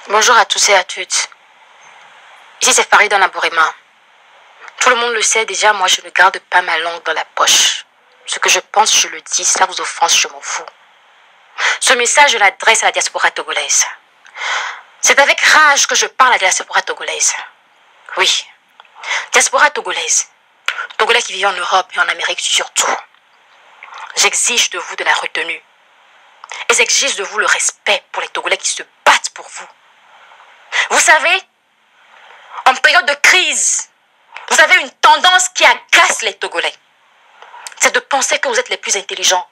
Bonjour à tous et à toutes. Ici c'est Farid dans Aborema. Tout le monde le sait déjà, moi je ne garde pas ma langue dans la poche. Ce que je pense, je le dis. Cela vous offense, je m'en fous. Ce message, je l'adresse à la diaspora togolaise. C'est avec rage que je parle à la diaspora togolaise. Oui, diaspora togolaise. Togolais qui vivent en Europe et en Amérique surtout. J'exige de vous de la retenue. Et j'exige de vous le respect pour les Togolais qui se battent pour vous. Vous savez, en période de crise, vous avez une tendance qui agace les Togolais. C'est de penser que vous êtes les plus intelligents,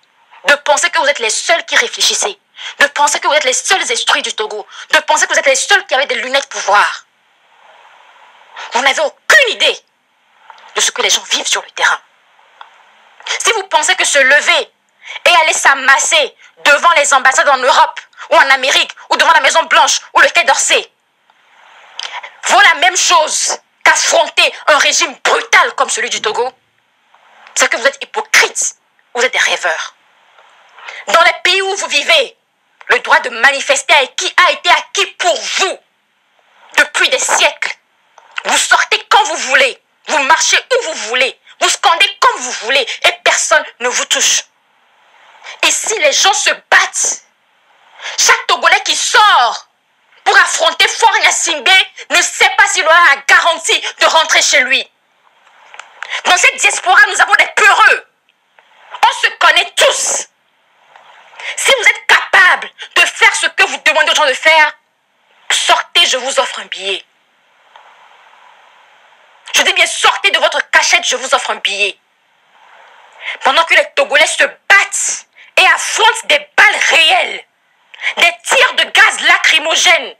de penser que vous êtes les seuls qui réfléchissez, de penser que vous êtes les seuls instruits du Togo, de penser que vous êtes les seuls qui avez des lunettes pour voir. Vous n'avez aucune idée de ce que les gens vivent sur le terrain. Si vous pensez que se lever et aller s'amasser devant les ambassades en Europe ou en Amérique ou devant la Maison Blanche ou le Quai d'Orsay vaut la même chose qu'affronter un régime brutal comme celui du Togo, c'est que vous êtes hypocrites, vous êtes des rêveurs. Dans les pays où vous vivez, le droit de manifester a été acquis pour vous depuis des siècles. Vous sortez quand vous voulez, vous marchez où vous voulez, vous scandez comme vous voulez et personne ne vous touche. Et si les gens se battent, chaque Togolais qui sort pour affronter Faure Gnassingbé ne sait pas s'il aura la garantie de rentrer chez lui. Dans cette diaspora, nous avons des peureux. On se connaît tous. Si vous êtes capable de faire ce que vous demandez aux gens de faire, sortez, je vous offre un billet. Je dis bien, sortez de votre cachette, je vous offre un billet. Pendant que les Togolais se battent et affrontent des balles réelles, des tirs de gaz lacrymogène,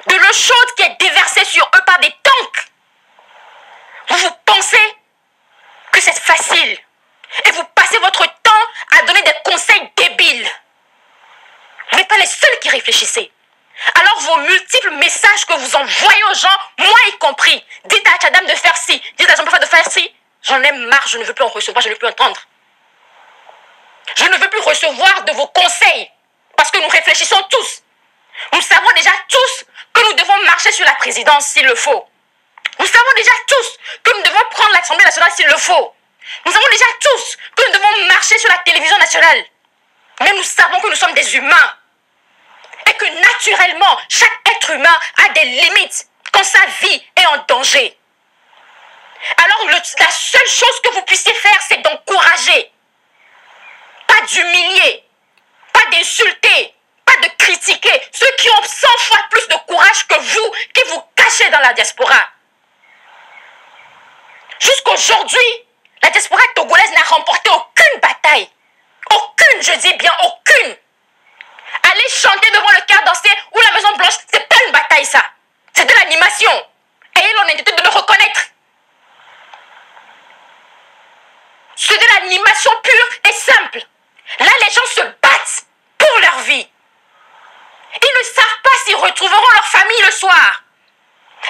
de l'eau chaude qui est déversée sur eux par des tanks, vous pensez que c'est facile et vous passez votre temps à donner des conseils débiles. Vous n'êtes pas les seuls qui réfléchissez. Alors vos multiples messages que vous envoyez aux gens, moi y compris, dites à Tchadam de faire ci, dites à Jean-Pierre de faire ci, j'en ai marre, je ne veux plus en recevoir, je ne veux plus entendre. Je ne veux plus recevoir de vos conseils, parce que nous réfléchissons tous. Nous savons déjà tous que nous devons marcher sur la présidence s'il le faut. Nous savons déjà tous que nous devons prendre l'Assemblée nationale s'il le faut. Nous savons déjà tous que nous devons marcher sur la télévision nationale. Mais nous savons que nous sommes des humains. Et que naturellement, chaque être humain a des limites quand sa vie est en danger. Alors la seule chose que vous puissiez faire, c'est d'encourager. Pas d'humilier, pas d'insulter, pas de critiquer ceux qui ont 100 fois plus de courage que vous, qui vous cachez dans la diaspora. Jusqu'aujourd'hui, la diaspora togolaise n'a remporté aucune bataille. Aucune, je dis bien aucune. Aller chanter devant le Quai d'Orsay ou la Maison Blanche, c'est pas une bataille ça. C'est de l'animation. Ayez l'honnêteté de le reconnaître. C'est de l'animation pure et simple. Là, les gens se battent pour leur vie. Ils ne savent pas s'ils retrouveront leur famille le soir.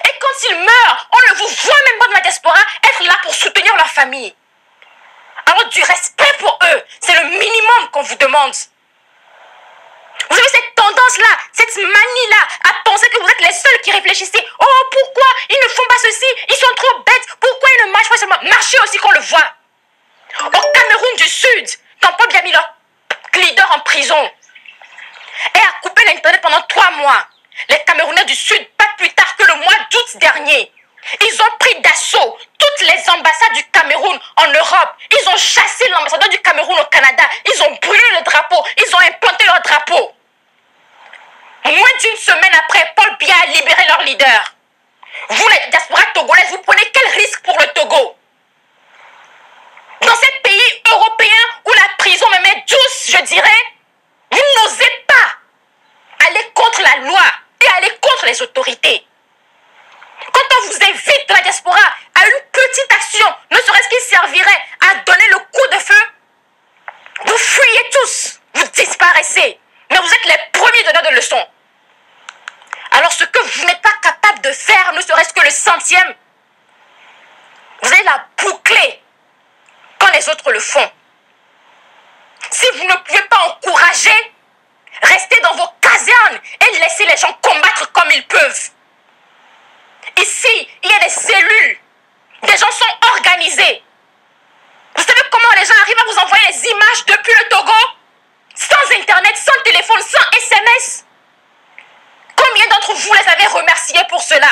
Et quand ils meurent, on ne vous voit même pas de la diaspora être là pour soutenir leur famille. Alors du respect pour eux, c'est le minimum qu'on vous demande. Vous avez cette tendance-là, cette manie-là à penser que vous êtes les seuls qui réfléchissez. Oh, pourquoi ils ne font pas ceci? Ils sont trop bêtes. Pourquoi ils ne marchent pas seulement? Marchez aussi qu'on le voit. Au Cameroun du Sud, quand Paul Biya a mis leur leader en prison et a coupé l'internet pendant 3 mois, les Camerounais du Sud, pas plus tard que le mois d'août dernier, ils ont pris d'assaut toutes les ambassades du Cameroun en Europe. Ils ont chassé l'ambassadeur du Cameroun au Canada. Ils ont brûlé le drapeau. Ils ont implanté leur drapeau. Moins d'une semaine après, Paul Biya a libéré leur leader. Vous, les diaspora togolaises, vous prenez quel risque pour le Togo? Dans ces pays européens où la prison me met douce, je dirais, vous n'osez pas aller contre la loi et aller contre les autorités. Quand on vous invite dans la diaspora à une petite action, ne serait-ce qu'il servirait à donner le coup de feu, vous fuyez tous, vous disparaissez. Mais vous êtes les premiers donneurs de leçons. Alors ce que vous n'êtes pas capable de faire, ne serait-ce que le centième, vous allez la boucler quand les autres le font. Si vous ne pouvez pas encourager, restez dans vos casernes et laissez vaciller pour cela.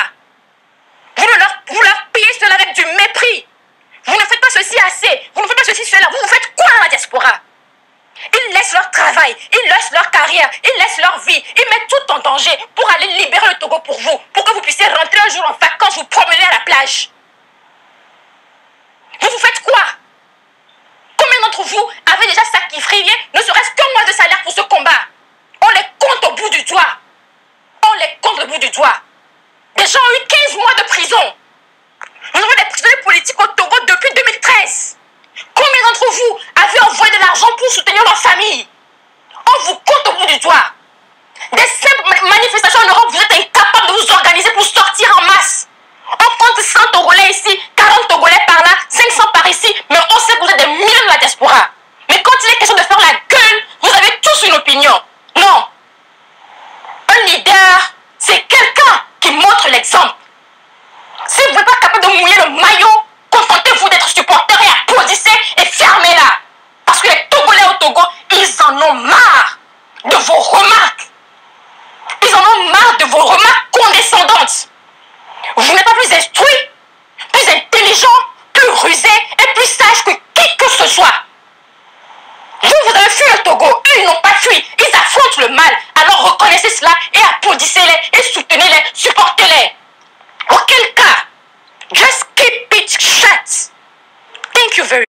Vous leur payez cela avec du mépris. Vous ne faites pas ceci assez. Vous ne faites pas ceci, cela. Vous faites quoi dans la diaspora? Ils laissent leur travail, ils laissent leur carrière, ils laissent leur vie, ils mettent tout en danger pour aller libérer le Togo pour que vous puissiez rentrer un jour en vacances, vous promener à la plage. Vous faites quoi? Combien d'entre vous avez déjà sacrifié ne serait-ce qu'un mois de salaire pour ce combat? On les compte au bout du doigt. On les compte au bout du doigt. Des gens ont eu 15 mois de prison. Nous avons des prisonniers politiques au Togo depuis 2013. Combien d'entre vous avez envoyé de l'argent pour soutenir leur famille? On vous compte au bout du doigt. Des simples manifestations en Europe, vous êtes incapables de vous organiser pour sortir en masse. On compte 100 Togolais ici, 40 Togolais par là, 500 par ici, mais on sait que vous êtes des millions de la diaspora. Mais quand il est question de faire la gueule, vous avez tous une opinion. Non. Un leader, c'est quelqu'un qui montre l'exemple. Si vous n'êtes pas capable de mouiller le maillot, contentez-vous d'être supporter et applaudissez et fermez-la. Parce que les Togolais au Togo, ils en ont marre de vos remarques. Ils en ont marre de vos remarques condescendantes. Vous n'êtes pas plus instruit, plus intelligent, plus rusé et plus sage que qui que ce soit. Vous avez fui le Togo, eux ils n'ont pas fui, ils affrontent le mal. Alors reconnaissez cela et applaudissez-les et soutenez-les, supportez-les. Auquel cas, just keep it shut. Thank you very much.